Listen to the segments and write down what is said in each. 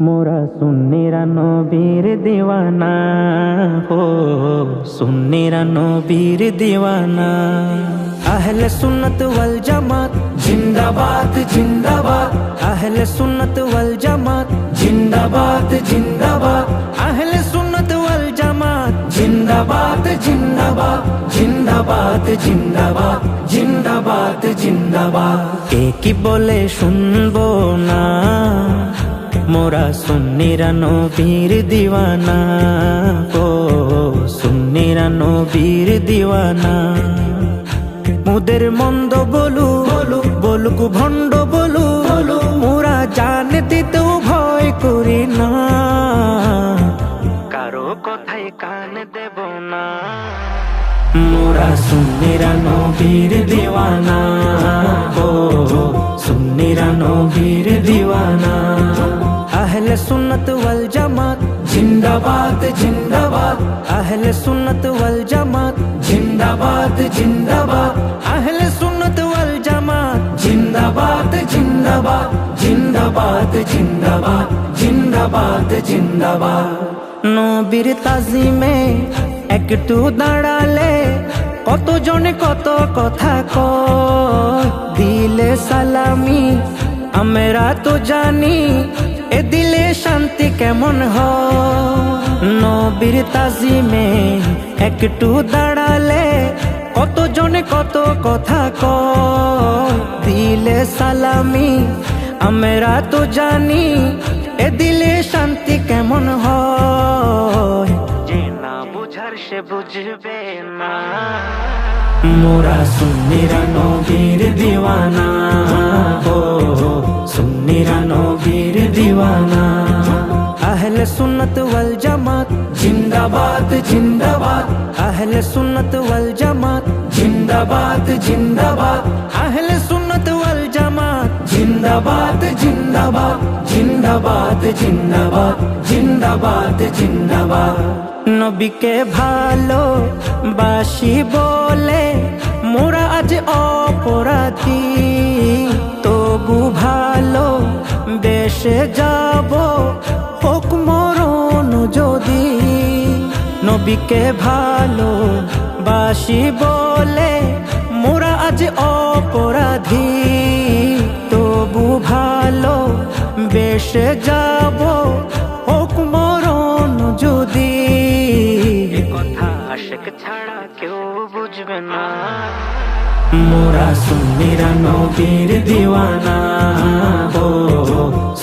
মোরা সুন্নিরা নবীর দিওয়ানা, হো সুন্নিরা নবীর দিওয়ানা। আহলে সুন্নত ওয়াল জামাত জিন্দাবাদ জিন্দাবাদ, আহলে সুন্নত ওয়াল জামাত জিন্দাবাদ জিন্দাবাদ, আহলে সুন্নত ওয়াল জামাত জিন্দাবাদ জিন্দাবাদ জিন্দাবাদ জিন্দাবাদ জিন্দাবাদ জিন্দাবাদ। কে কি বলে শুনবো না, মোরা সুন্নিরা নবীর দিওয়ানা, ও সুন্নিরা নবীর দিওয়ানা। মুদের মন্দ বলু বলুক ভণ্ড বলু, মোরা জান দিতেও ভয় করি না, কারো কথায় কান দেব না। মোরা সুন্নিরা নবীর দিওয়ানা, ও সুন্নিরা নবীর দিওয়ানা। আহলে সুন্নত ওয়াল জামাত জিন্দাবাদ জিন্দাবাদ, আহলে সুন্নত ওয়াল জামাত জিন্দাবাদ জিন্দাবাদ, আহলে সুন্নত ওয়াল জামাত জিন্দাবাদ জিন্দাবাদ জিন্দাবাদ জিন্দাবাদ জিন্দাবাদ জিন্দাবাদ। নবীর তাজিমে একটু দাঁড়ালে কত জনে কত কথা কয়, দিলে সালামি আমরা তো জানি, এ দিলে শান্তি কেমন হয়। নবীর তাজিমে একটু দাঁড়ালে কত জনে কত কথা কয়, দিলে সালামি আমরা তো জানি, এ দিলে শান্তি কেমন হয়। যে না বুঝার সে বুঝবে না, মোরা সুন্নিরা নবীর দিওয়ানা, ও সুন্নিরা নবীর দিওয়ানা। আহলে সুন্নত ওয়াল জামাত জিন্দাবাদ জিন্দাবাদ, আহলে সুন্নত ওয়াল জামাত জিন্দাবাদ জিন্দাবাদ, আহলে সুন্নত ওয়াল জামাত জিন্দাবাদ জিন্দাবাদ জিন্দাবাদ জিন্দাবাদ জিন্দাবাদ জিন্দাবাদ। নবীকে ভালো বাসি বলে মোরা আজ অপরাধী, তবু ভালো বেশে যাব হোক মরণ যদি। নবীকে ভালো বাসি বলে মোরা আজ অপরাধী, তবু ভালো বেশে যাব হোক মরণ যদি। এ কথা আশিক ছাড়া কেউ বুঝবে না, মোরা সুন্নিরা নবীর দিওয়ানা, ও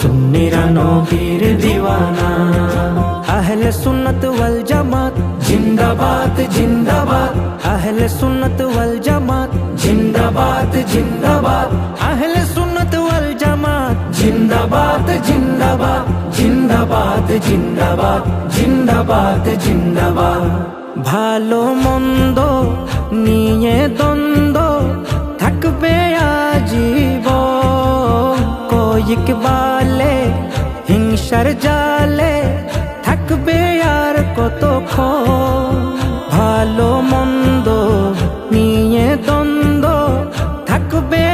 সুন্নিরা নবীর দিওয়ানা। আহলে সুন্নত ওয়াল জামাত জিন্দাবাদ জিন্দাবাদ, আহলে সুন্নত ওয়াল জামাত জিন্দাবাদ জিন্দাবাদ, আহলে সুন্নত ওয়াল জামাত জিন্দাবাদ জিন্দাবাদ জিন্দাবাদ জিন্দাবাদ জিন্দাবাদ জিন্দাবাদ। ভালো মন্দ নিয়ে দ্বন্দ্ব থাকবে আজীবন, কয়েক বালে হিংসার জালে থাকবে আর কতক্ষণ। ভালো মন্দ নিয়ে দ্বন্দ্ব থাকবে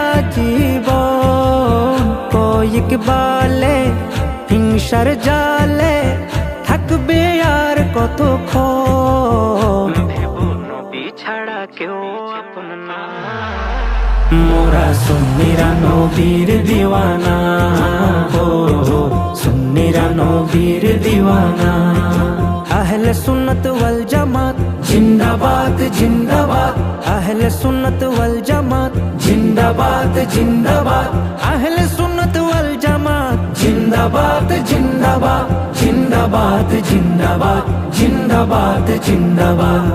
আজীবন, কয়েক বালে হিংসার জালে থাকবে আর কতক্ষণ। নবী ছাড়া কেউ আপন না, মোরা সুন্নিরা নবীর দিওয়ানা, ও সুন্নিরা নবীর দিওয়ানা। আহলে সুন্নত ওয়াল জামাত জিন্দাবাদ জিন্দাবাদ, আহলে সুন্নত ওয়াল জামাত জিন্দাবাদ জিন্দাবাদ, আহলে সুন্নত ওয়াল জামাত জিন্দাবাদ জিন্দাবাদ জিন্দাবাদ জিন্দাবাদ জিন্দাবাদ জিন্দাবাদ।